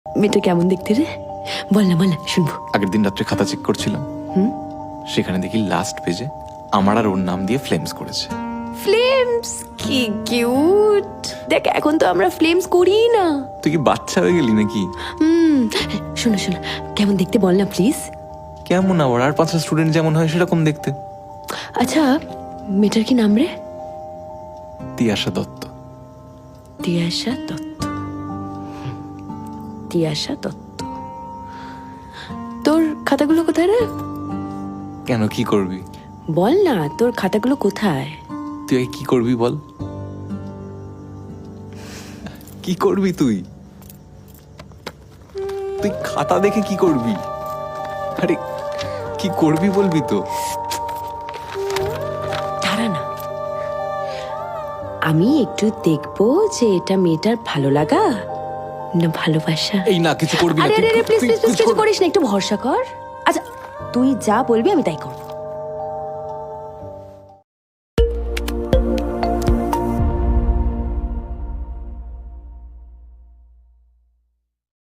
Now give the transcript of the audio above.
মেয়েটা কেমন দেখতে রে? বল না শুনবো। আগের দিন রাত্রে খাতা চেক করছিলাম, সেখানে দেখি লাস্ট পেজে আমার আর ওর নাম দিয়ে ফ্লেমস করেছে। ফ্লেমস? কি কিউট! দেখ এখন তো আমরা ফ্লেমস করি না। তুই কি বাচ্চা হয়ে গেলি নাকি? শোনো কেমন দেখতে বল না প্লিজ। কেমন আবার? আর 5টা স্টুডেন্ট যেমন হয় সেরকম দেখতে। আচ্ছা মেয়েটার কি নাম রে? তিয়াশা দত্ত। তিয়াশা দত্ত। তিয়াশা দত্ত। তোর খাতাগুলো কোথায় রে? কেন, কি করবি? বল না তোর খাতাগুলো কোথায়? তুই কি করবি বল? কি করবি তুই? তুই খাতা দেখে কি করবি? আরে কি করবি বলবি তো? দাঁড়া না, আমি একটু দেখবো যে এটা মেয়েটার ভালো লাগা না ভালোবাসা। এই না, কিছু করবি না। আরে তুই- আরে প্লিজ তুই প্লিজ কিছু কিছু কর- করিস না, একটু ভরসা কর। আচ্ছা তুই যা বলবি আমি তাই করব।